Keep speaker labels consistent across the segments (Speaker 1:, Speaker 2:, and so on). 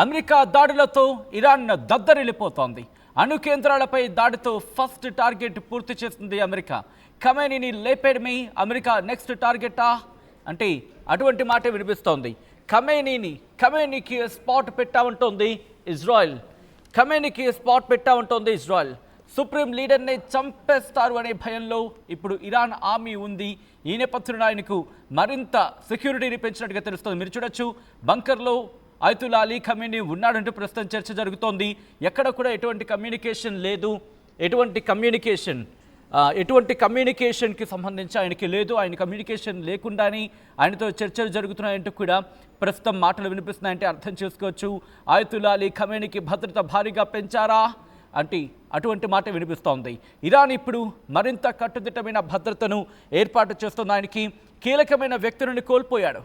Speaker 1: America దాడులతో Iran దద్దరిల్లిపోతోంది. అణు కేంద్రాలపై దాడితో first target పూర్తి చేస్తుంది అమెరికా. ఖమేనీని లేపేయడమే అమెరికా నెక్స్ట్ టార్గెటా అంటే అటువంటి మాట వినిపిస్తోంది. ఖమేనీకి స్పాట్ పెట్టామంటోంది ఇజ్రాయెల్. ఖమేనీకి స్పాట్ పెట్టామంటోంది ఇజ్రాయెల్. సుప్రీం లీడర్ని చంపేస్తారు అనే భయంలో ఇప్పుడు ఇరాన్ ఆర్మీ ఉంది. ఈ నేపథ్యంలో ఆయనకు మరింత సెక్యూరిటీని పెంచినట్టుగా తెలుస్తుంది. మీరు చూడొచ్చు, బంకర్లో అయతుల్లా అలీ ఖమేనీ ఉన్నాడంటూ ప్రస్తుతం చర్చ జరుగుతోంది. ఎక్కడ కూడా ఎటువంటి కమ్యూనికేషన్ లేదు. ఎటువంటి కమ్యూనికేషన్కి సంబంధించి ఆయనకి లేదు. ఆయన కమ్యూనికేషన్ లేకుండానే ఆయనతో చర్చలు జరుగుతున్నాయంటూ కూడా ప్రస్తుతం మాటలు వినిపిస్తున్నాయంటే అర్థం చేసుకోవచ్చు. అయతుల్లా అలీ ఖమేనీకి భద్రత భారీగా పెంచారా అంటే అటువంటి మాట వినిపిస్తోంది. ఇరాన్ ఇప్పుడు మరింత కట్టుదిట్టమైన భద్రతను ఏర్పాటు చేస్తుంది. ఆయనకి కీలకమైన వ్యక్తులను కోల్పోయాడు.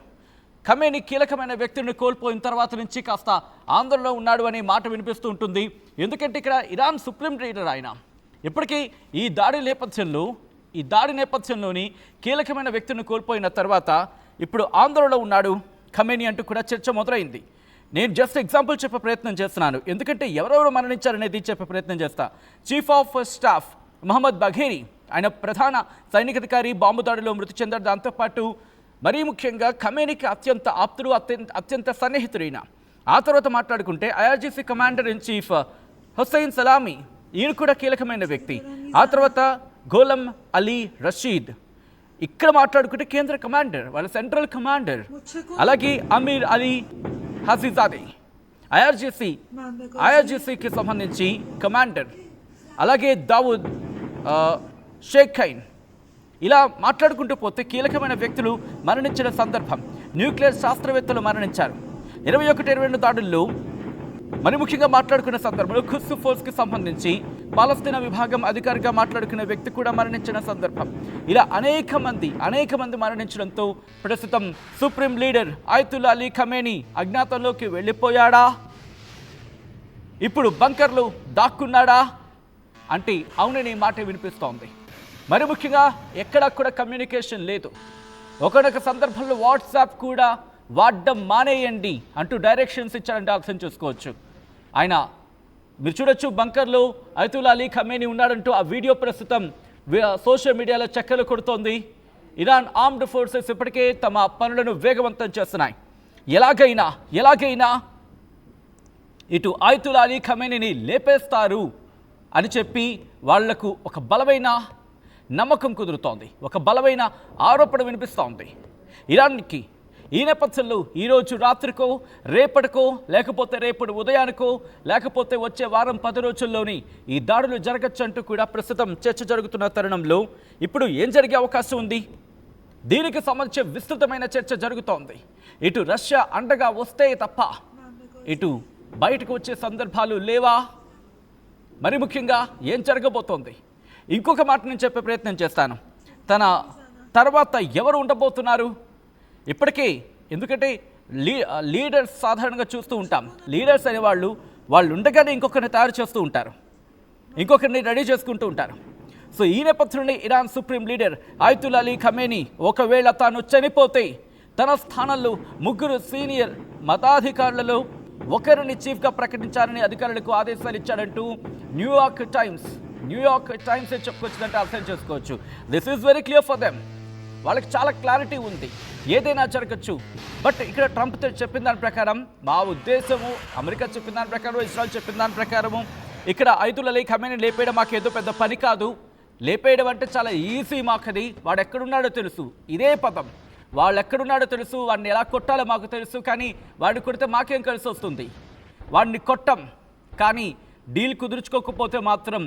Speaker 1: ఖమేనీ కీలకమైన వ్యక్తులను కోల్పోయిన తర్వాత నుంచి కాస్త ఆందోళనలో ఉన్నాడు అనే మాట వినిపిస్తూ ఉంటుంది. ఎందుకంటే ఇక్కడ ఇరాన్ సుప్రీం లీడర్ ఆయన. ఇప్పటికీ ఈ దాడి నేపథ్యంలోని కీలకమైన వ్యక్తులను కోల్పోయిన తర్వాత ఇప్పుడు ఆందోళనలో ఉన్నాడు ఖమేనీ అంటూ కూడా చర్చ మొదలైంది. నేను జస్ట్ ఎగ్జాంపుల్ చెప్పే ప్రయత్నం చేస్తున్నాను, ఎందుకంటే ఎవరెవరు మరణించారనేది చెప్పే ప్రయత్నం చేస్తా. చీఫ్ ఆఫ్ స్టాఫ్ మహమ్మద్ బఘేరీ, ఆయన ప్రధాన సైనికాధికారి బాంబు దాడిలో మృతి చెందారు. దాంతోపాటు మరీ ముఖ్యంగా ఖమేనీకి అత్యంత ఆప్తుడు, అత్యంత సన్నిహితుడైన. ఆ తర్వాత మాట్లాడుకుంటే IRGC commander in chief Hussain salami, ఈయన కూడా కీలకమైన వ్యక్తి. ఆ తర్వాత గోలం అలీ రషీద్. ఇక్కడ మాట్లాడుకుంటే కేంద్ర కమాండర్, వాళ్ళ సెంట్రల్ కమాండర్. అలాగే అమీర్ అలీ హజీజాదే ఐఆర్జీసీకి సంబంధించి కమాండర్. అలాగే దావూద్ షేక్ ఖైన్. ఇలా మాట్లాడుకుంటూ పోతే కీలకమైన వ్యక్తులు మరణించిన సందర్భం. న్యూక్లియర్ శాస్త్రవేత్తలు మరణించారు 21-22 దాడుల్లో. మరి ముఖ్యంగా మాట్లాడుకున్న సందర్భంలో ఖుద్స్ ఫోర్స్కి సంబంధించి పాలస్తీనా విభాగం అధికారిగా మాట్లాడుకున్న వ్యక్తి కూడా మరణించిన సందర్భం. ఇలా అనేక మంది మరణించడంతో ప్రస్తుతం supreme leader Ayatollah Ali Khamenei అజ్ఞాతంలోకి వెళ్ళిపోయాడా, ఇప్పుడు బంకర్లు దాక్కున్నాడా అంటే అవునని మాట వినిపిస్తోంది. మరి ముఖ్యంగా ఎక్కడా కూడా కమ్యూనికేషన్ లేదు. ఒకనొక సందర్భంలో వాట్సాప్ కూడా వాడడం మానేయండి అంటూ డైరెక్షన్స్ ఇచ్చారంటే అర్థం చేసుకోవచ్చు. ఆయన మీరు చూడొచ్చు, బంకర్లో అయతుల్లా అలీ ఖమేనీ ఉన్నాడంటూ ఆ వీడియో ప్రస్తుతం సోషల్ మీడియాలో చక్కర్లు కొడుతోంది. ఇరాన్ ఆర్మ్డ్ ఫోర్సెస్ ఇప్పటికే తమ పనులను వేగవంతం చేస్తున్నాయి. ఎలాగైనా ఇటు అయతుల్లా అలీ ఖమేనీని లేపేస్తారు అని చెప్పి వాళ్లకు ఒక బలమైన నమ్మకం కుదురుతోంది, ఒక బలమైన ఆరోపణ వినిపిస్తోంది ఇరాన్కి. ఈ నేపథ్యంలో ఈరోజు రాత్రికో, రేపటికో, లేకపోతే రేపటి ఉదయానికో, లేకపోతే వచ్చే వారం 10 రోజుల్లోని ఈ దాడులు జరగచ్చు అంటూ కూడా ప్రస్తుతం చర్చ జరుగుతున్న తరుణంలో ఇప్పుడు ఏం జరిగే అవకాశం ఉంది? దీనికి సంబంధించి విస్తృతమైన చర్చ జరుగుతోంది. ఇటు రష్యా అండగా వస్తే తప్ప ఇటు బయటకు వచ్చే సందర్భాలు లేవా? మరి ముఖ్యంగా ఏం జరగబోతోంది? ఇంకొక మాట నేను చెప్పే ప్రయత్నం చేస్తాను. తన తర్వాత ఎవరు ఉండబోతున్నారు ఇప్పటికే? ఎందుకంటే లీడర్స్ సాధారణంగా చూస్తూ ఉంటాం, లీడర్స్ అనేవాళ్ళు ఉండగానే ఇంకొకరిని తయారు చేస్తూ ఉంటారు, ఇంకొకరిని రెడీ చేసుకుంటూ ఉంటారు. సో ఈ నేపథ్యంలో Iran supreme leader Ayatollah Ali Khamenei ఒకవేళ తాను చనిపోతే తన స్థానంలో 3 సీనియర్ మతాధికారులలో ఒకరిని చీఫ్గా ప్రకటించాలని అధికారులకు ఆదేశాలు ఇచ్చాడంటూ న్యూయార్క్ టైమ్స్ చెప్పుకొచ్చిందంటే అర్థం చేసుకోవచ్చు. This is very clear for them. వాళ్ళకి చాలా క్లారిటీ ఉంది, ఏదైనా జరగచ్చు. బట్ ఇక్కడ ట్రంప్ చెప్పిన దాని ప్రకారం, మా ఉద్దేశము, అమెరికా చెప్పిన దాని ప్రకారం, ఇజ్రాయెల్ చెప్పిన దాని ప్రకారము ఇక్కడ అయతుల్లా అలీ ఖమేనీ లేపేయడం మాకేదో పెద్ద పని కాదు. లేపేయడం అంటే చాలా ఈజీ మాకది. వాడు ఎక్కడున్నాడో తెలుసు, ఇదే పదం. వాళ్ళు ఎక్కడున్నాడో తెలుసు, వాడిని ఎలా కొట్టాలో మాకు తెలుసు. కానీ వాడిని కొడితే మాకేం కలిసి వస్తుంది? వాడిని కొట్టం, కానీ డీల్ కుదుర్చుకోకపోతే మాత్రం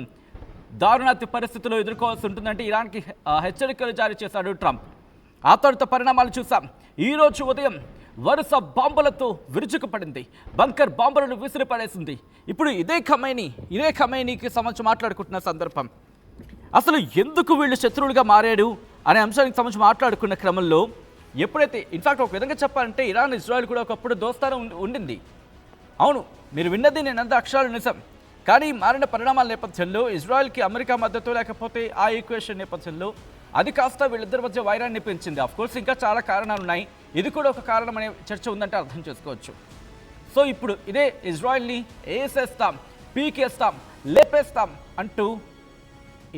Speaker 1: దారుణాతి పరిస్థితుల్లో ఎదుర్కోవాల్సి ఉంటుందంటే ఇరాన్కి హెచ్చరికలు జారీ చేశాడు ట్రంప్. ఆ తర్వాత పరిణామాలు చూసాం. ఈరోజు ఉదయం వరుస బాంబులతో విరుచుకుపడింది, బంకర్ బాంబులను విసిరిపడేసింది. ఇప్పుడు ఇదే ఖమేనీకి సంబంధించి మాట్లాడుకుంటున్న సందర్భం. అసలు ఎందుకు వీళ్ళు శత్రువులుగా మారాడు అనే అంశానికి సంబంధించి మాట్లాడుకున్న క్రమంలో ఎప్పుడైతే ఇన్ఫాక్ట్ ఒక విధంగా చెప్పాలంటే ఇరాన్ ఇజ్రాయెల్ కూడా ఒకప్పుడు దోస్తానం ఉండింది. అవును, మీరు విన్నది నేనంత అక్షరాలు నిజం. కానీ మారిన పరిణామాల నేపథ్యంలో ఇజ్రాయెల్కి అమెరికా మద్దతు, లేకపోతే ఆ ఈక్వేషన్ నేపథ్యంలో అది కాస్త వీళ్ళిద్దరి మధ్య వైరాన్ని పెంచింది. ఆఫ్కోర్స్ ఇంకా చాలా కారణాలు ఉన్నాయి, ఇది కూడా ఒక కారణం అనే చర్చ ఉందంటే అర్థం చేసుకోవచ్చు. సో ఇప్పుడు ఇదే ఇజ్రాయెల్ని వేసేస్తాం, పీకేస్తాం, లేపేస్తాం అంటూ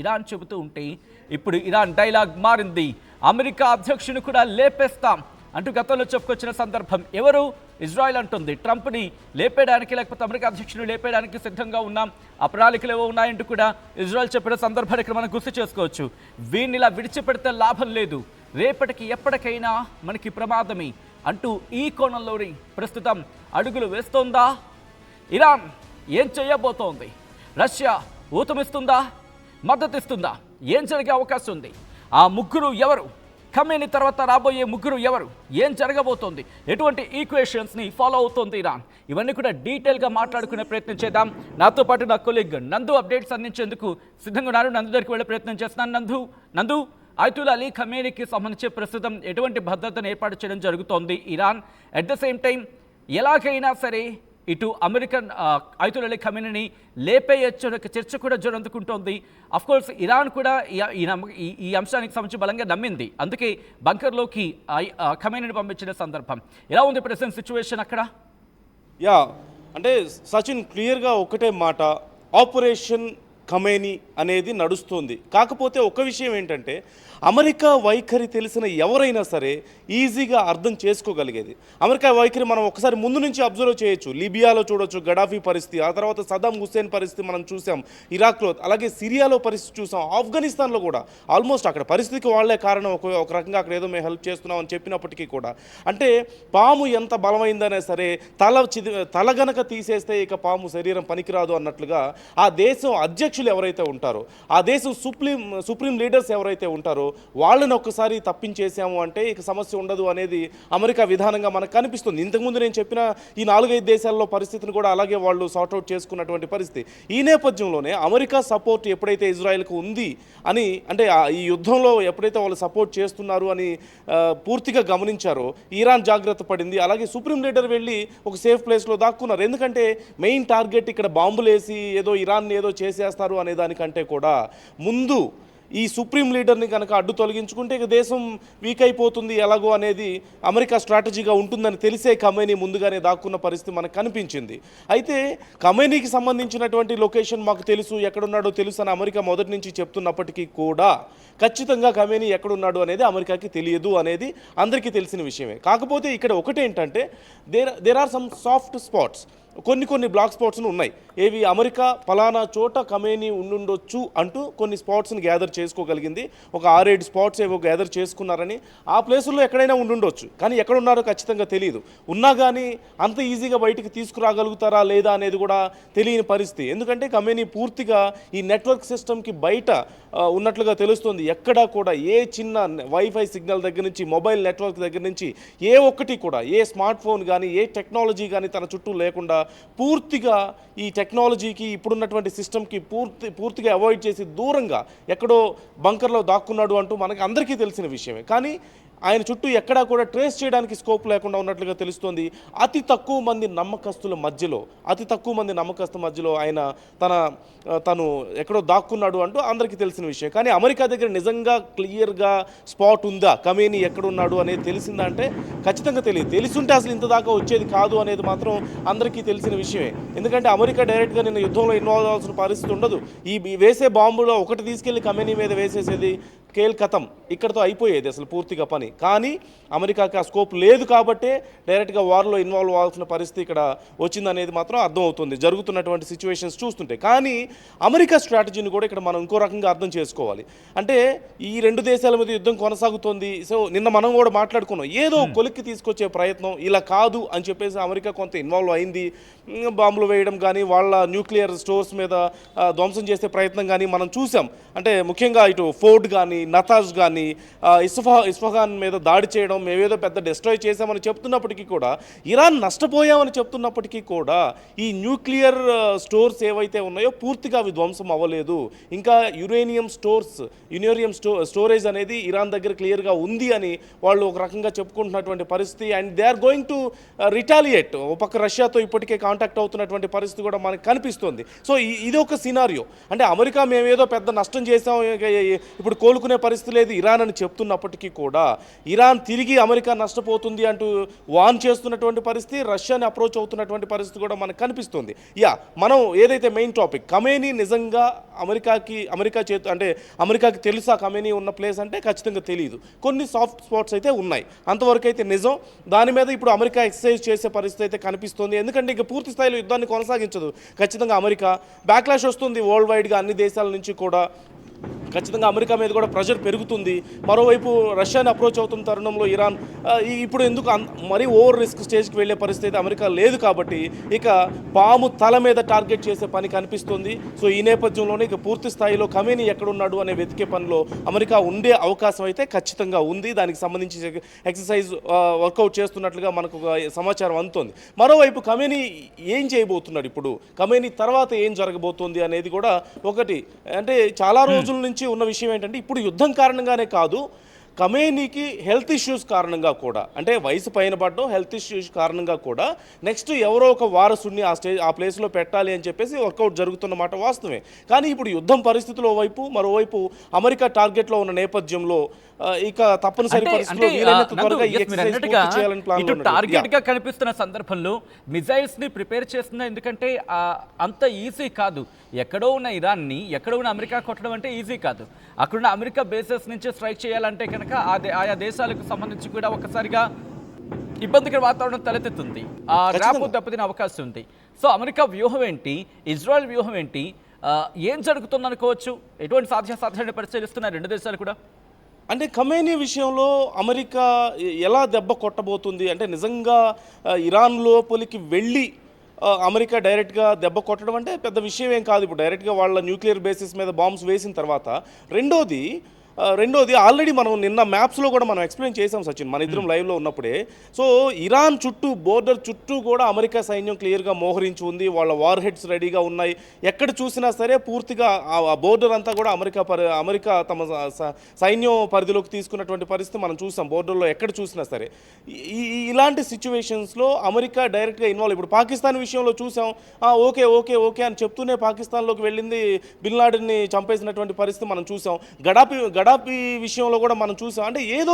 Speaker 1: ఇరాన్ చెబుతూ ఉంటే ఇప్పుడు ఇరాన్ డైలాగ్ మారింది. అమెరికా అధ్యక్షుని కూడా లేపేస్తాం అంటూ గతంలో చెప్పుకొచ్చిన సందర్భం. ఎవరు? ఇజ్రాయెల్ అంటుంది ట్రంప్ని లేపేయడానికి, లేకపోతే అమెరికా అధ్యక్షుని లేపేయడానికి సిద్ధంగా ఉన్నాం, ఆ ప్రణాళికలు ఏవో ఉన్నాయంటూ కూడా ఇజ్రాయెల్ చెప్పిన సందర్భాన్ని ఇక్కడ మనం గుర్తు చేసుకోవచ్చు. వీరిని ఇలా విడిచిపెడితే లాభం లేదు, రేపటికి ఎప్పటికైనా మనకి ప్రమాదమే అంటూ ఈ కోణంలోని ప్రస్తుతం అడుగులు వేస్తోందా ఇరాన్? ఏం చేయబోతోంది? రష్యా ఊతమిస్తుందా, మద్దతిస్తుందా? ఏం జరిగే అవకాశం ఉంది? ఆ ముగ్గురు ఎవరు? ఖమేనీ తర్వాత రాబోయే ముగ్గురు ఎవరు? ఏం జరగబోతోంది? ఎటువంటి ఈక్వేషన్స్ని ఫాలో అవుతోంది ఇరాన్? ఇవన్నీ కూడా డీటెయిల్గా మాట్లాడుకునే ప్రయత్నం చేద్దాం. నాతో పాటు నా కొలీగ్ నందు అప్డేట్స్ అందించేందుకు సిద్ధంగా ఉన్నారు. నందు దగ్గరికి వెళ్ళే ప్రయత్నం చేస్తున్నాను. నందు, అయతుల్లా అలీ ఖమేనీకి సంబంధించి ప్రస్తుతం ఎటువంటి భద్రతను ఏర్పాటు చేయడం జరుగుతోంది Iran? At the same time ఎలాగైనా సరే ఇటు అమెరికన్ అయతుల్లా అలీ ఖమేనీని లేపేయచ్చు అనే చర్చ కూడా జోరందుకుంటోంది. అఫ్కోర్స్ ఇరాన్ కూడా ఈ అంశానికి సంబంధించి బలంగా నమ్మింది, అందుకే బంకర్లోకి ఖమేనీని పంపించిన సందర్భం. ఎలా ఉంది ప్రెసెంట్ సిచ్యువేషన్ అక్కడ?
Speaker 2: అంటే సచిన్ క్లియర్గా ఒకటే మాట, ఆపరేషన్ ఖమేనీ అనేది నడుస్తుంది. కాకపోతే ఒక విషయం ఏంటంటే అమెరికా వైఖరి తెలిసిన ఎవరైనా సరే ఈజీగా అర్థం చేసుకోగలిగేది. అమెరికా వైఖరి మనం ఒకసారి ముందు నుంచి అబ్జర్వ్ చేయొచ్చు. లిబియాలో చూడొచ్చు గడాఫీ పరిస్థితి, ఆ తర్వాత సదాం హుస్సేన్ పరిస్థితి మనం చూసాం, ఇరాక్లో, అలాగే సిరియాలో పరిస్థితి చూసాం, ఆఫ్ఘనిస్తాన్లో కూడా ఆల్మోస్ట్ అక్కడ పరిస్థితికి వాళ్లే కారణం. ఒక రకంగా అక్కడ ఏదో మేము హెల్ప్ చేస్తున్నాం అని చెప్పినప్పటికీ కూడా, అంటే పాము ఎంత బలమైందనే సరే తల గనక తీసేస్తే ఇక పాము శరీరం పనికిరాదు అన్నట్లుగా ఆ దేశం అధ్యక్షులు ఎవరైతే ఉంటారో, ఆ దేశం సుప్రీం లీడర్స్ ఎవరైతే ఉంటారో వాళ్ళని ఒక్కసారి తప్పించేసాము అంటే ఇక సమస్య ఉండదు అనేది అమెరికా విధానంగా మనకు కనిపిస్తుంది. ఇంతకుముందు నేను చెప్పిన ఈ 4-5 దేశాల్లో పరిస్థితిని కూడా అలాగే వాళ్ళు సార్ట్అవుట్ చేసుకున్నటువంటి పరిస్థితి. ఈ నేపథ్యంలోనే అమెరికా సపోర్ట్ ఎప్పుడైతే ఇజ్రాయెల్కు ఉంది అని, అంటే ఈ యుద్ధంలో ఎప్పుడైతే వాళ్ళు సపోర్ట్ చేస్తున్నారు అని పూర్తిగా గమనించారో ఇరాన్ జాగ్రత్త పడింది. అలాగే సుప్రీం లీడర్ వెళ్ళి ఒక సేఫ్ ప్లేస్లో దాక్కున్నారు. ఎందుకంటే మెయిన్ టార్గెట్ ఇక్కడ బాంబులు వేసి ఏదో ఇరాన్ని ఏదో చేసేస్తారు అనే దానికంటే కూడా ముందు ఈ సుప్రీం లీడర్ని కనుక అడ్డు తొలగించుకుంటే ఇక దేశం వీక్ అయిపోతుంది ఎలాగో అనేది అమెరికా స్ట్రాటజీగా ఉంటుందని తెలిసే ఖమేనీ ముందుగానే దాక్కున్న పరిస్థితి మనకు కనిపించింది. అయితే ఖమేనీకి సంబంధించినటువంటి లొకేషన్ మాకు తెలుసు, ఎక్కడున్నాడో తెలుసు అని అమెరికా మొదటి నుంచి చెప్తున్నప్పటికీ కూడా ఖచ్చితంగా ఖమేనీ ఎక్కడున్నాడు అనేది అమెరికాకి తెలియదు అనేది అందరికీ తెలిసిన విషయమే. కాకపోతే ఇక్కడ ఒకటేంటంటే there are some soft spots, కొన్ని బ్లాక్ స్పాట్స్ను ఉన్నాయి. ఏవి? అమెరికా ఫలానా చోట ఖమేనీ ఉండుండొచ్చు అంటూ కొన్ని స్పాట్స్ని గ్యాదర్ చేసుకోగలిగింది. ఒక 6-7 స్పాట్స్ ఏవో గ్యాదర్ చేసుకున్నారని, ఆ ప్లేసుల్లో ఎక్కడైనా ఉండుండొచ్చు, కానీ ఎక్కడున్నారో ఖచ్చితంగా తెలియదు. ఉన్నా కానీ అంత ఈజీగా బయటికి తీసుకురాగలుగుతారా లేదా అనేది కూడా తెలియని పరిస్థితి. ఎందుకంటే ఖమేనీ పూర్తిగా ఈ నెట్వర్క్ సిస్టమ్కి బయట ఉన్నట్లుగా తెలుస్తుంది. ఎక్కడా కూడా ఏ చిన్న వైఫై సిగ్నల్ దగ్గర నుంచి, మొబైల్ నెట్వర్క్ దగ్గర నుంచి ఏ ఒక్కటి కూడా, ఏ స్మార్ట్ ఫోన్ కానీ ఏ టెక్నాలజీ కానీ తన చుట్టూ లేకుండా పూర్తిగా ఈ టెక్నాలజీకి ఇప్పుడున్నటువంటి సిస్టమ్కి పూర్తిగా అవాయిడ్ చేసి దూరంగా ఎక్కడో బంకర్లో దాక్కున్నాడు అంటూ మనకి అందరికీ తెలిసిన విషయమే. కానీ ఆయన చుట్టూ ఎక్కడా కూడా ట్రేస్ చేయడానికి స్కోప్ లేకుండా ఉన్నట్లుగా తెలుస్తోంది. అతి తక్కువ మంది నమ్మకస్తుల మధ్యలో ఆయన తను ఎక్కడో దాక్కున్నాడు అంటూ అందరికీ తెలిసిన విషయం. కానీ అమెరికా దగ్గర నిజంగా క్లియర్గా స్పాట్ ఉందా, ఖమేనీ ఎక్కడున్నాడు అనేది తెలిసిందా అంటే ఖచ్చితంగా తెలియదు. తెలిసుంటే అసలు ఇంత దాకా వచ్చేది కాదు అనేది మాత్రం అందరికీ తెలిసిన విషయమే. ఎందుకంటే అమెరికా డైరెక్ట్గా నిన్న యుద్ధంలో ఇన్వాల్వ్ అవ్వాల్సిన పరిస్థితి ఉండదు. ఈ వేసే బాంబులో ఒకటి తీసుకెళ్లి ఖమేనీ మీద వేసేసేది, కేల్ కథం, ఇక్కడతో అయిపోయేది అసలు పూర్తిగా పని. కానీ అమెరికాకి ఆ స్కోప్ లేదు కాబట్టే డైరెక్ట్గా వార్లో ఇన్వాల్వ్ అవ్వాల్సిన పరిస్థితి ఇక్కడ వచ్చిందనేది మాత్రం అర్థమవుతుంది జరుగుతున్నటువంటి సిచ్యువేషన్స్ చూస్తుంటే. కానీ అమెరికా స్ట్రాటజీని కూడా ఇక్కడ మనం ఇంకో రకంగా అర్థం చేసుకోవాలి. అంటే ఈ 2 దేశాల మీద యుద్ధం కొనసాగుతోంది. సో నిన్న మనం కూడా మాట్లాడుకున్నాం, ఏదో కొలిక్కి తీసుకొచ్చే ప్రయత్నం ఇలా కాదు అని చెప్పేసి అమెరికా కొంత ఇన్వాల్వ్ అయింది. బాంబులు వేయడం కానీ, వాళ్ళ న్యూక్లియర్ స్టోర్స్ మీద ధ్వంసం చేసే ప్రయత్నం కానీ మనం చూసాం. అంటే ముఖ్యంగా ఇటు ఫోర్డ్ కానీ, నతాజ్ కానీ, ఇస్ఫహాన్ మీద దాడి చేయడం, మేమేదో పెద్ద డిస్ట్రాయ్ చేసామని చెప్తున్నప్పటికీ కూడా, ఇరాన్ నష్టపోయామని చెప్తున్నప్పటికీ కూడా ఈ న్యూక్లియర్ స్టోర్స్ ఏవైతే ఉన్నాయో పూర్తిగా అవి ధ్వంసం అవ్వలేదు. ఇంకా యురేనియం స్టోరేజ్ అనేది ఇరాన్ దగ్గర క్లియర్గా ఉంది అని వాళ్ళు ఒక రకంగా చెప్పుకుంటున్నటువంటి పరిస్థితి. And they are going to retaliate. ఒక పక్క రష్యాతో ఇప్పటికే కాంటాక్ట్ అవుతున్నటువంటి పరిస్థితి కూడా మనకు కనిపిస్తుంది. సో ఇది ఒక సినారియో. అంటే అమెరికా మేమేదో పెద్ద నష్టం చేసాం, ఇప్పుడు కోలుకునే పరిస్థితి లేదు ఇరాన్ అని చెప్తున్నప్పటికీ కూడా ఇరాన్ తిరిగి అమెరికా నష్టపోతుంది అంటూ వార్న్ చేస్తున్నటువంటి పరిస్థితి, రష్యాని అప్రోచ్ అవుతున్నటువంటి పరిస్థితి కూడా మనకు కనిపిస్తుంది. మనం ఏదైతే మెయిన్ టాపిక్ ఖమేనీ నిజంగా అమెరికాకి తెలుసా ఖమేనీ ఉన్న ప్లేస్ అంటే ఖచ్చితంగా తెలియదు. కొన్ని సాఫ్ట్ స్పాట్స్ అయితే ఉన్నాయి, అంతవరకు అయితే నిజం. దాని మీద ఇప్పుడు అమెరికా ఎక్సర్సైజ్ చేసే పరిస్థితి అయితే కనిపిస్తుంది. ఎందుకంటే ఇక పూర్తి స్థాయిలో యుద్ధాన్ని కొనసాగించదు ఖచ్చితంగా అమెరికా. బ్యాక్లాష్ వస్తుంది వరల్డ్ వైడ్గా అన్ని దేశాల నుంచి కూడా. ఖచ్చితంగా అమెరికా మీద కూడా ప్రెషర్ పెరుగుతుంది. మరోవైపు రష్యాని అప్రోచ్ అవుతున్న తరుణంలో ఇరాన్ ఇప్పుడు ఎందుకు మరీ ఓవర్ రిస్క్ స్టేజ్కి వెళ్ళే పరిస్థితి అమెరికా లేదు కాబట్టి ఇక పాము తల మీద టార్గెట్ చేసే పని కనిపిస్తుంది. సో ఈ నేపథ్యంలోనే ఇక పూర్తి స్థాయిలో ఖమేనీ ఎక్కడున్నాడు అనే వెతికే పనిలో అమెరికా ఉండే అవకాశం అయితే ఖచ్చితంగా ఉంది. దానికి సంబంధించి ఎక్సర్సైజ్ వర్కౌట్ చేస్తున్నట్లుగా మనకు సమాచారం అందుతోంది. మరోవైపు ఖమేనీ ఏం చేయబోతున్నాడు, ఇప్పుడు ఖమేనీ తర్వాత ఏం జరగబోతోంది అనేది కూడా ఒకటి. అంటే చాలా రోజుల నుంచి ఉన్న విషయం ఏంటంటే ఇప్పుడు యుద్ధం కారణంగానే కాదు, ఖమేనీకి హెల్త్ ఇష్యూస్ కారణంగా కూడా, అంటే వయసు పైన పడడం, హెల్త్ ఇష్యూస్ కారణంగా కూడా నెక్స్ట్ ఎవరో ఒక వారసుని ఆ ప్లేస్లో పెట్టాలి అని చెప్పేసి వర్కౌట్ జరుగుతున్నమాట వాస్తవమే. కానీ ఇప్పుడు యుద్ధం పరిస్థితుల వైపు మరోవైపు అమెరికా టార్గెట్లో ఉన్న నేపథ్యంలో ఇక తప్పనిసరి పరిస్థితుల్లో వీలైనంత త్వరగా ఈ ఎక్సర్సైజ్ పూర్తి చేయాలని ప్లాన్ లో ఉన్నారు.
Speaker 1: టార్గెట్ గా కనిపిస్తున్న సందర్భంలో మిజైల్స్ ని ప్రిపేర్ చేస్తున్నా, ఎందుకంటే అంత ఈజీ కాదు. ఎక్కడో ఉన్న ఇరాన్ని ఎక్కడో ఉన్న అమెరికా కొట్టడం అంటే ఈజీ కాదు. అక్కడున్న అమెరికా బేసెస్ నుంచి స్ట్రైక్ చేయాలంటే కనుక ఆయా దేశాలకు సంబంధించి కూడా ఒకసారిగా ఇబ్బందికర వాతావరణం తలెత్తుతుంది. ఆ ర్యాపు దెబ్బతినే అవకాశం ఉంది. సో అమెరికా వ్యూహం ఏంటి, ఇజ్రాయెల్ వ్యూహం ఏంటి, ఏం జరుగుతుంది అనుకోవచ్చు? ఎటువంటి సాధ్యాన్ని పరిశీలిస్తున్నారు రెండు దేశాలు కూడా?
Speaker 2: అంటే ఖమేనీ విషయంలో అమెరికా ఎలా దెబ్బ కొట్టబోతుంది అంటే నిజంగా ఇరాన్ లోపలికి వెళ్ళి అమెరికా డైరెక్ట్గా దెబ్బ కొట్టడం అంటే పెద్ద విషయం ఏం కాదు. ఇప్పుడు డైరెక్ట్గా వాళ్ళ న్యూక్లియర్ బేసిస్ మీద బాంబ్స్ వేసిన తర్వాత రెండోది ఆల్రెడీ మనం నిన్న మ్యాప్స్లో కూడా మనం ఎక్స్ప్లెయిన్ చేసాం సచిన్, మన ఇద్దరం లైవ్లో ఉన్నప్పుడే. సో ఇరాన్ చుట్టూ బోర్డర్ చుట్టూ కూడా అమెరికా సైన్యం క్లియర్గా మోహరించి ఉంది. వాళ్ళ వార్ హెడ్స్ రెడీగా ఉన్నాయి. ఎక్కడ చూసినా సరే పూర్తిగా ఆ బోర్డర్ అంతా కూడా అమెరికా తమ సైన్యం పరిధిలోకి తీసుకున్నటువంటి పరిస్థితి మనం చూసాం. బోర్డర్లో ఎక్కడ చూసినా సరే ఇలాంటి సిచ్యువేషన్స్లో అమెరికా డైరెక్ట్గా ఇన్వాల్వ్. ఇప్పుడు పాకిస్తాన్ విషయంలో చూసాం, ఓకే ఓకే ఓకే అని చెప్తూనే పాకిస్తాన్లోకి వెళ్ళింది, బిన్ లాడెన్ని చంపేసినటువంటి పరిస్థితి మనం చూసాం. గడాఫీ విషయంలో కూడా మనం చూసాం. అంటే ఏదో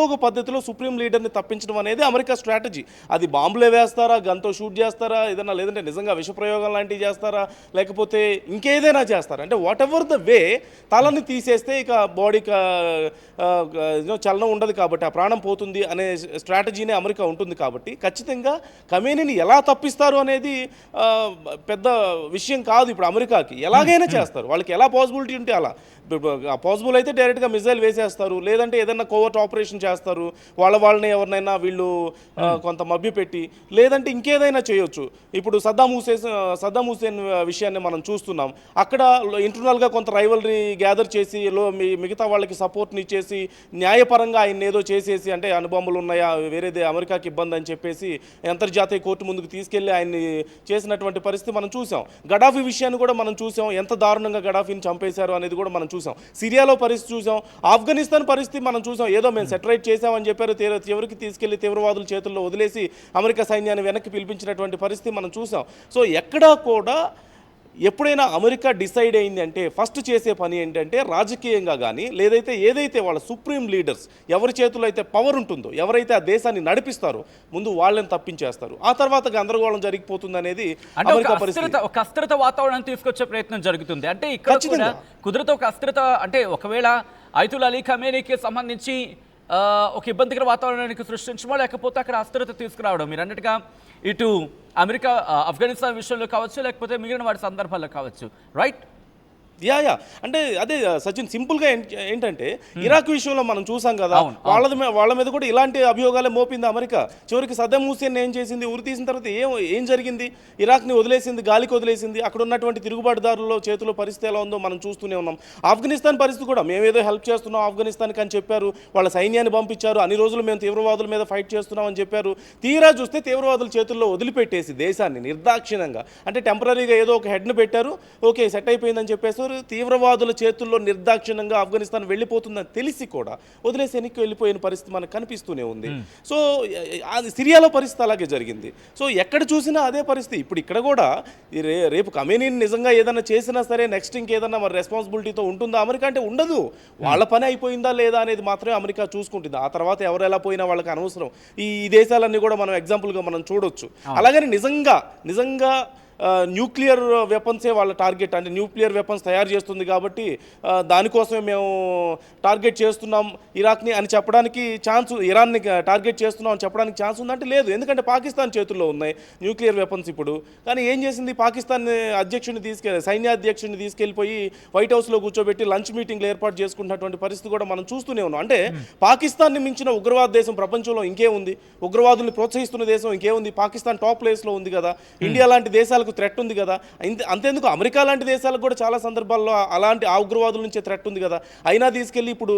Speaker 2: ఒక పద్ధతిలో సుప్రీం లీడర్ని తప్పించడం అనేది అమెరికా స్ట్రాటజీ. అది బాంబులే వేస్తారా, గన్తో షూట్ చేస్తారా, ఏదైనా లేదంటే నిజంగా విషప్రయోగం లాంటివి చేస్తారా, లేకపోతే ఇంకేదైనా చేస్తారా, అంటే వాట్ ఎవర్ ద వే తలని తీసేస్తే ఇక బాడీకి చలనం ఉండదు కాబట్టి, ఆ ప్రాణం పోతుంది అనే స్ట్రాటజీనే అమెరికా ఉంటుంది. కాబట్టి ఖచ్చితంగా ఖమేనీని ఎలా తప్పిస్తారు అనేది పెద్ద విషయం కాదు. ఇప్పుడు అమెరికాకి ఎలాగైనా చేస్తారు, వాళ్ళకి ఎలా పాసిబిలిటీ ఉంటే అలా. పాసిబుల్ అయితే డైరెక్ట్గా మిజైల్ వేసేస్తారు, లేదంటే ఏదైనా కోవర్ట్ ఆపరేషన్ చేస్తారు, వాళ్ళని ఎవరినైనా వీళ్ళు కొంత మభ్యపెట్టి, లేదంటే ఇంకేదైనా చేయొచ్చు. ఇప్పుడు సద్దాం హుసేన్ విషయాన్ని మనం చూస్తున్నాం. అక్కడ ఇంటర్నల్గా కొంత రైవల్రీ గ్యాదర్ చేసి మిగతా వాళ్ళకి సపోర్ట్ని ఇచ్చేసి న్యాయపరంగా ఆయన ఏదో చేసేసి, అంటే అణుబాంబులు ఉన్నాయా, వేరేదే అమెరికాకి ఇబ్బంది అని చెప్పేసి అంతర్జాతీయ కోర్టు ముందుకు తీసుకెళ్లి ఆయన్ని చేసినటువంటి పరిస్థితి మనం చూసాం. గడాఫీ విషయాన్ని కూడా మనం చూసాం, ఎంత దారుణంగా గడాఫీని చంపేశారు అనేది కూడా మనం చూసాం. సిరియాలో పరిస్థితి చూసాం, ఆఫ్ఘనిస్తాన్ పరిస్థితి మనం చూసాం. ఏదో మేము సెటరైట్ చేసామని చెప్పారు, చివరికి తీసుకెళ్లి తీవ్రవాదుల చేతుల్లో వదిలేసి అమెరికా సైన్యాన్ని వెనక్కి పిలిపించినటువంటి పరిస్థితి మనం చూసాం. సో ఎక్కడా కూడా ఎప్పుడైనా అమెరికా డిసైడ్ అయింది అంటే ఫస్ట్ చేసే పని ఏంటంటే రాజకీయంగా కానీ, ఏదైతే వాళ్ళ సుప్రీం లీడర్స్ ఎవరి చేతుల్లో అయితే పవర్ ఉంటుందో, ఎవరైతే ఆ దేశాన్ని నడిపిస్తారో ముందు వాళ్ళని తప్పించేస్తారు. ఆ తర్వాత గందరగోళం జరిగిపోతుంది అనేది అమెరికా పరిస్థితి.
Speaker 1: ఒక అస్థిరత వాతావరణం తీసుకొచ్చే ప్రయత్నం జరుగుతుంది. అంటే ఇక్కడ కుదిరితే ఒక అస్థిరత, అంటే ఒకవేళ అయతుల్లా అలీ ఖమేనీకి సంబంధించి ఒక ఇబ్బందికర వాతావరణానికి సృష్టించమో, లేకపోతే అక్కడ అస్థిరత తీసుకురావడం, మీరు అన్నట్టుగా ఇటు అమెరికా ఆఫ్ఘనిస్తాన్ విషయంలో కావచ్చు, లేకపోతే మిగిలిన వాటి సందర్భాల్లో కావచ్చు, రైట్?
Speaker 2: అంటే అదే సచిన్, సింపుల్గా ఏంటంటే ఇరాక్ విషయంలో మనం చూసాం కదా, వాళ్ళ మీద కూడా ఇలాంటి అభియోగాలే మోపింది అమెరికా. చివరికి సద్దాం హుసేన్ ఏం చేసింది, ఉరి తీసిన తర్వాత ఏం జరిగింది, ఇరాక్ని వదిలేసింది, గాలికి వదిలేసింది. అక్కడ ఉన్నటువంటి తిరుగుబాటుదారుల చేతిలో పరిస్థితి ఎలా ఉందో మనం చూస్తూనే ఉన్నాం. ఆఫ్ఘనిస్తాన్ పరిస్థితి కూడా, మేమేదో హెల్ప్ చేస్తున్నాం ఆఫ్ఘనిస్తాన్కి అని చెప్పారు, వాళ్ళ సైన్యాన్ని పంపించారు, అన్ని రోజులు మేము తీవ్రవాదుల మీద ఫైట్ చేస్తున్నాం అని చెప్పారు. తీరా చూస్తే తీవ్రవాదుల చేతుల్లో వదిలిపెట్టేసి దేశాన్ని నిర్దాక్షిణ్యంగా, అంటే టెంపరీగా ఏదో ఒక హెడ్ను పెట్టారు, ఓకే సెట్ అయిపోయిందని చెప్పేసి తీవ్రవాదుల చేతుల్లో నిర్దాక్షిణ్యంగా ఆఫ్ఘనిస్తాన్ వెళ్ళిపోతుందని తెలిసి కూడా వదిలేసి వెనక్కి వెళ్ళిపోయిన పరిస్థితి మనకు కనిపిస్తూనే ఉంది. సో అది సిరియాలో పరిస్థితి అలాగే జరిగింది. సో ఎక్కడ చూసినా అదే పరిస్థితి. ఇప్పుడు ఇక్కడ కూడా రేపు ఖమేనీని నిజంగా ఏదైనా చేసినా సరే నెక్స్ట్ ఇంకేదన్నా మరి రెస్పాన్సిబిలిటీతో ఉంటుందా అమెరికా అంటే ఉండదు. వాళ్ళ పని అయిపోయిందా లేదా అనేది మాత్రమే అమెరికా చూసుకుంటుంది. ఆ తర్వాత ఎవరు ఎలా పోయినా వాళ్ళకి అనవసరం. ఈ దేశాలన్నీ కూడా మనం ఎగ్జాంపుల్గా మనం చూడొచ్చు. అలాగని నిజంగా న్యూక్లియర్ వెపన్సే వాళ్ళ టార్గెట్, అంటే న్యూక్లియర్ వెపన్స్ తయారు చేస్తుంది కాబట్టి దానికోసమే మేము టార్గెట్ చేస్తున్నాం ఇరాక్ని అని చెప్పడానికి ఛాన్స్, ఇరాన్ని టార్గెట్ చేస్తున్నాం అని చెప్పడానికి ఛాన్స్ ఉందంటే లేదు. ఎందుకంటే పాకిస్తాన్ చేతుల్లో ఉన్నాయి న్యూక్లియర్ వెపన్స్ ఇప్పుడు. కానీ ఏం చేసింది, పాకిస్తాన్ సైన్యాధ్యక్షుడిని తీసుకెళ్ళిపోయి వైట్ హౌస్లో కూర్చోబెట్టి లంచ్ మీటింగ్లు ఏర్పాటు చేసుకుంటున్నటువంటి పరిస్థితి కూడా మనం చూస్తూనే ఉన్నాం. అంటే పాకిస్తాన్ని మించిన ఉగ్రవాద దేశం ప్రపంచంలో ఇంకేముంది? ఉగ్రవాదుల్ని ప్రోత్సహిస్తున్న దేశం ఇంకేముంది? పాకిస్తాన్ టాప్ ప్లేస్లో ఉంది కదా. ఇండియా లాంటి దేశాలకు థ్రెట్ ఉంది కదా. అంతేందుకు అమెరికా లాంటి దేశాలకు కూడా చాలా సందర్భాల్లో అలాంటి ఆ ఉగ్రవాదుల నుంచే థ్రెట్ ఉంది కదా. అయినా తీసుకెళ్ళి ఇప్పుడు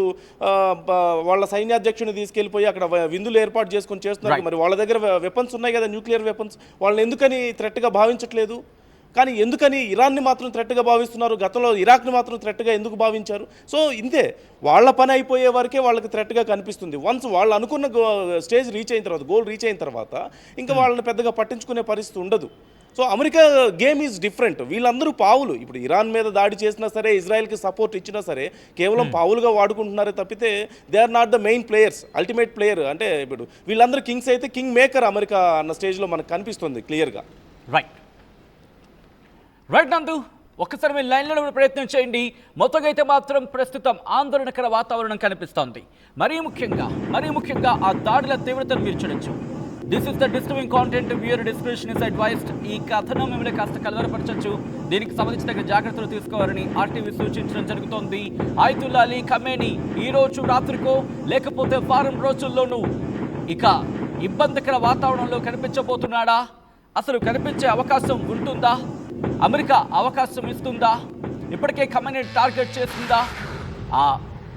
Speaker 2: వాళ్ళ సైన్యాధ్యక్షుని తీసుకెళ్ళిపోయి అక్కడ విందులు ఏర్పాటు చేసుకొని చేస్తున్నారు. మరి వాళ్ళ దగ్గర వెపన్స్ ఉన్నాయి కదా, న్యూక్లియర్ వెపన్స్. వాళ్ళని ఎందుకని థ్రెట్గా భావించట్లేదు? కానీ ఎందుకని ఇరాన్ని మాత్రం థ్రెట్గా భావిస్తున్నారు? గతంలో ఇరాక్ని మాత్రం థ్రెట్గా ఎందుకు భావించారు? సో ఇంతే, వాళ్ళ పని అయిపోయే వరకే వాళ్ళకి థ్రెట్గా కనిపిస్తుంది. వన్స్ వాళ్ళు అనుకున్న స్టేజ్ రీచ్ అయిన తర్వాత, గోల్ రీచ్ అయిన తర్వాత ఇంకా వాళ్ళని పెద్దగా పట్టించుకునే పరిస్థితి ఉండదు. So America game is different. వీళ్ళందరూ పావులు. ఇప్పుడు ఇరాన్ మీద దాడి చేసినా సరే, ఇజ్రాయెల్కి సపోర్ట్ ఇచ్చినా సరే కేవలం పావులుగా వాడుకుంటున్నారే తప్పితే they are not the main players, ultimate player. అంటే ఇప్పుడు వీళ్ళందరూ కింగ్స్ అయితే కింగ్ మేకర్ అమెరికా అన్న స్టేజ్లో మనకు కనిపిస్తుంది క్లియర్గా.
Speaker 1: రైట్ నందు, ఒక్కసారి మీరు లైన్లో ప్రయత్నం చేయండి. మొత్తంగా అయితే మాత్రం ప్రస్తుతం ఆందోళనకర వాతావరణం కనిపిస్తోంది. మరీ ముఖ్యంగా ఆ దాడుల తీవ్రతను మీరు చూడొచ్చు. This is the disturbing content, viewer description is advised. ఈ కథనం మిమ్మల్ని కాస్త కలవరపరచచ్చు. దీనికి సంబంధించి తగిన జాగ్రత్తలు తీసుకోవాలని ఆర్టీవీ సూచించడం జరుగుతోంది. ఆయతుల్లా అలీ ఖమేనీ ఈ రోజు రాత్రికో లేకపోతే వారం రోజుల్లోనూ ఇక ఇబ్బందికర వాతావరణంలో కనిపించబోతున్నాడా? అసలు కనిపించే అవకాశం ఉంటుందా? అమెరికా అవకాశం ఇస్తుందా? ఇప్పటికే ఖమేనీ టార్గెట్ చేస్తుందా? ఆ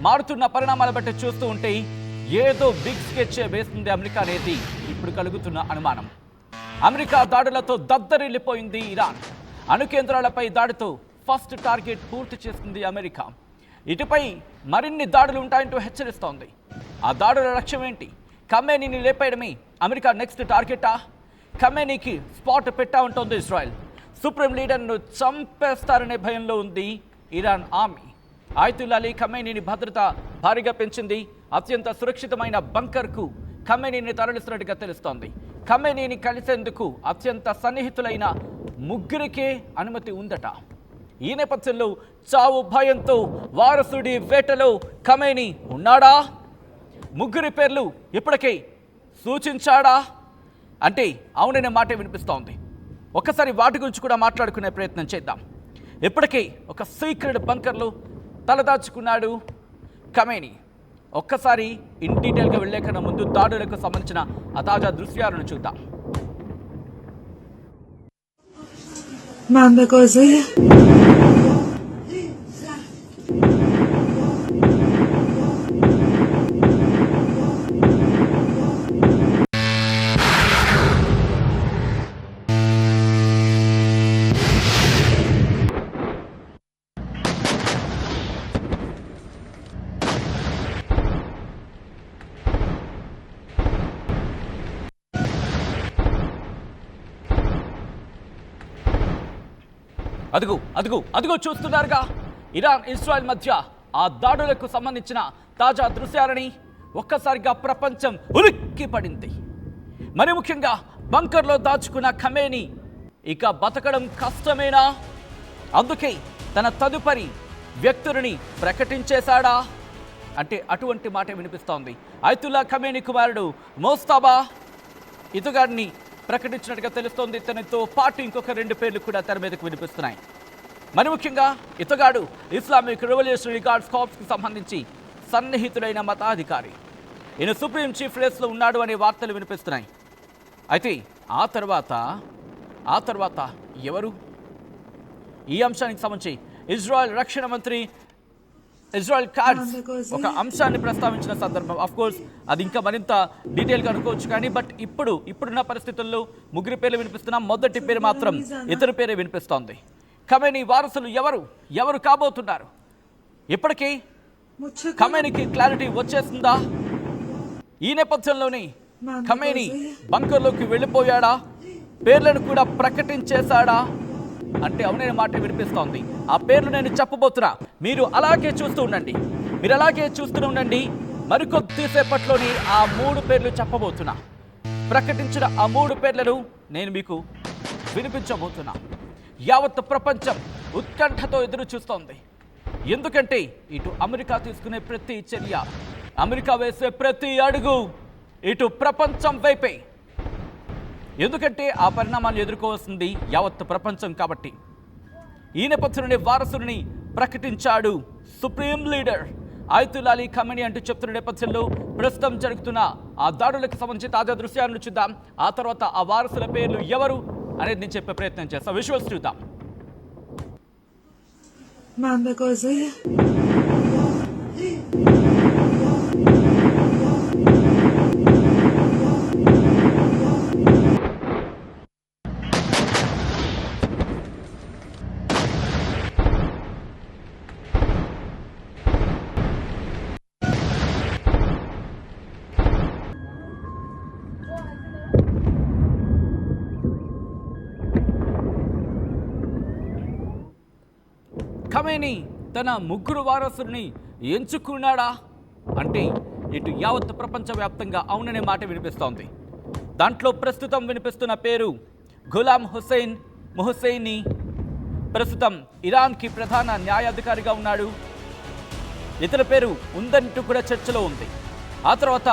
Speaker 1: మారుతున్న పరిణామాల బట్టి చూస్తూ ఉంటే ఏదో బిగ్ స్కెచ్ వేస్తుంది అమెరికా అనేది ఇప్పుడు కలుగుతున్న అనుమానం. అమెరికా దాడులతో దద్దరిల్లిపోయింది ఇరాన్. అణు కేంద్రాలపై దాడితో ఫస్ట్ టార్గెట్ పూర్తి చేస్తుంది అమెరికా. ఇటుపై మరిన్ని దాడులు ఉంటాయంటూ హెచ్చరిస్తోంది. ఆ దాడుల లక్ష్యం ఏంటి? ఖమేనీని లేపేయడమే అమెరికా నెక్స్ట్ టార్గెటా? ఖమేనీకి స్పాట్ పెట్టా ఉంటుంది ఇజ్రాయెల్. సుప్రీం లీడర్ను చంపేస్తారనే భయంలో ఉంది ఇరాన్ ఆర్మీ. ఆయతుల్లా అలీ ఖమేనీని భద్రత భారీగా పెంచింది. అత్యంత సురక్షితమైన బంకర్కు ఖమేనీని తరలిస్తున్నట్టుగా తెలుస్తోంది. ఖమేనీని కలిసేందుకు అత్యంత సన్నిహితులైన ముగ్గురికే అనుమతి ఉందట. ఈ నేపథ్యంలో చావు భయంతో వారసుడి వేటలో ఖమేనీ ఉన్నాడా? ముగ్గురి పేర్లు ఇప్పటికే సూచించాడా అంటే అవుననే మాటే వినిపిస్తోంది. ఒక్కసారి వాటి గురించి కూడా మాట్లాడుకునే ప్రయత్నం చేద్దాం. ఇప్పటికే ఒక సీక్రెట్ బంకర్లో తలదాచుకున్నాడు ఖమేనీ. ఒక్కసారి ఇన్ డీటెయిల్గా వెళ్లే కన్నా ముందు దాడులకు సంబంధించిన ఆ తాజా దృశ్యాలను చూద్దాం. అదుగో చూస్తున్నారుగా ఇరాన్ ఇజ్రాయెల్ మధ్య ఆ దాడులకు సంబంధించిన తాజా దృశ్యాలని. ఒక్కసారిగా ప్రపంచం ఉలిక్కి పడింది. మరి ముఖ్యంగా బంకర్లో దాచుకున్న ఖమేనీ ఇక బతకడం కష్టమేనా? అందుకే తన తదుపరి వ్యక్తులని ప్రకటించేశాడా అంటే అటువంటి మాట వినిపిస్తోంది. ఆయతుల్లా ఖమేనీ కుమారుడు మోస్తాబా ఇతగాడిని ప్రకటించినట్టుగా తెలుస్తోంది. తనతో పాటు ఇంకొక 2 పేర్లు కూడా తెర మీదకు వినిపిస్తున్నాయి. మరి ముఖ్యంగా ఇతగాడు ఇస్లామిక్ రెవల్యూషనరీ గార్డ్స్ కార్ప్స్కి సంబంధించి సన్నిహితుడైన మతాధికారి. ఈయన సుప్రీం చీఫ్ రేస్లో ఉన్నాడు అనే వార్తలు వినిపిస్తున్నాయి. అయితే ఆ తర్వాత ఎవరు? ఈ అంశానికి సంబంధించి ఇజ్రాయెల్ రక్షణ మంత్రి ఇజ్రాయెల్ కాట్జ్ ఒక అంశాన్ని ప్రస్తావించిన సందర్భం, ఆఫ్ కోర్స్ అది ఇంకా మరింత డీటెయిల్గా అనుకోవచ్చు కానీ బట్ ఇప్పుడున్న పరిస్థితుల్లో ముగ్గురి పేర్లు వినిపిస్తున్నా. మొదటి పేరు మాత్రం ఇతని పేరే వినిపిస్తోంది. ఖమేనీ వారసులు ఎవరు కాబోతున్నారు? ఇప్పటికీ ఖమేనీకి క్లారిటీ వచ్చేసిందా? ఈ నేపథ్యంలోనే ఖమేనీ బంకర్లోకి వెళ్ళిపోయాడా? పేర్లను కూడా ప్రకటించేశాడా అంటే అవునైన మాట వినిపిస్తోంది. ఆ పేర్లు నేను చెప్పబోతున్నా, మీరు అలాగే చూస్తూ ఉండండి. మరికొద్దిసేపట్లోని ఆ 3 పేర్లు చెప్పబోతున్నా. ప్రకటించిన ఆ 3 పేర్లను నేను మీకు వినిపించబోతున్నా. యావత్ ప్రపంచం ఉత్కంఠతో ఎదురు చూస్తోంది. ఎందుకంటే ఇటు అమెరికా తీసుకునే ప్రతి చర్య, అమెరికా వేసే ప్రతి అడుగు ఇటు ప్రపంచం వైపే. ఎందుకంటే ఆ పరిణామాన్ని ఎదుర్కోవాల్సింది యావత్ ప్రపంచం కాబట్టి. ఈ నేపథ్యంలోనే వారసుని ప్రకటించాడు supreme leader Ayatollah Ali Khamenei అంటూ చెప్తున్న నేపథ్యంలో ప్రస్తుతం జరుగుతున్న ఆ దాడులకు సంబంధించి తాజా దృశ్యాలను చూద్దాం. ఆ తర్వాత ఆ వారసుల పేర్లు ఎవరు అనేది నేను చెప్పే ప్రయత్నం చేస్తాం. విజువల్స్ చూద్దాం. ఖమేనీ తన 3 వారసుల్ని ఎంచుకున్నాడా అంటే ఇటు యావత్ ప్రపంచవ్యాప్తంగా అవుననే మాట వినిపిస్తోంది. దాంట్లో ప్రస్తుతం వినిపిస్తున్న పేరు గులాం హుస్సేన్ మొహ్సెనీ. ప్రస్తుతం ఇరాన్కి ప్రధాన న్యాయాధికారిగా ఉన్నాడు. ఇతని పేరు ఉందంటూ కూడా చర్చలో ఉంది. ఆ తర్వాత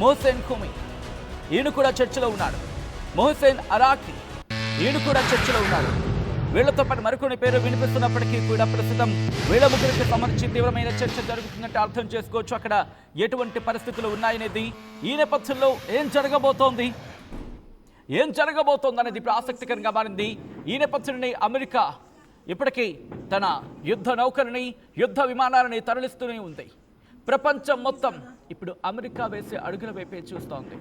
Speaker 1: మొహ్సెన్ ఖుమీ, ఈయన కూడా చర్చలో ఉన్నాడు. మొహ్సెన్ అరాకి, ఈయన కూడా చర్చలో ఉన్నాడు. వీళ్లతో పాటు మరికొన్ని పేరు వినిపిస్తున్నప్పటికీ కూడా ప్రస్తుతం వీళ్ళ 3కి సంబంధించి తీవ్రమైన చర్చ జరుగుతుందంటే అర్థం చేసుకోవచ్చు అక్కడ ఎటువంటి పరిస్థితులు ఉన్నాయనేది. ఈ నేపథ్యంలో ఏం జరగబోతోంది అనేది ఇప్పుడు ఆసక్తికరంగా మారింది. ఈ నేపథ్యంలోనే అమెరికా ఇప్పటికీ తన యుద్ధ నౌకలని, యుద్ధ విమానాలని తరలిస్తూనే ఉంది. ప్రపంచం మొత్తం ఇప్పుడు అమెరికా వేసే అడుగుల వైపే చూస్తోంది.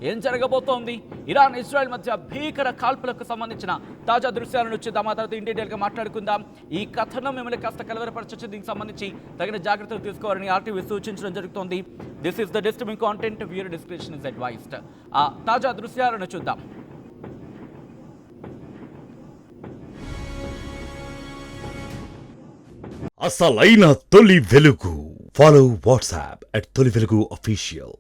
Speaker 1: ఏం జరగబోతోంది? ఇరాన్ ఇజ్రాయెల్ మధ్య భీకర కాల్పులకు సంబంధించిన తాజా దృశ్యాలను చూద్దాం. ఆ తర్వాత ఇన్ డీటెయిల్గా మాట్లాడుకుందాం. ఈ కథనం మిమ్మల్ని కాస్త కలవరపరచచ్చు. దీనికి సంబంధించి తగిన జాగ్రత్తలు తీసుకోవాలని ఆర్టీవీ సూచించడం జరుగుతోంది. This is the disturbing content, viewer description is advised. ఆ తాజా దృశ్యాలను చూద్దాం.
Speaker 3: అసలైన తొలి వెలుగు. ఫాలో వాట్సాప్ @తొలి వెలుగు official.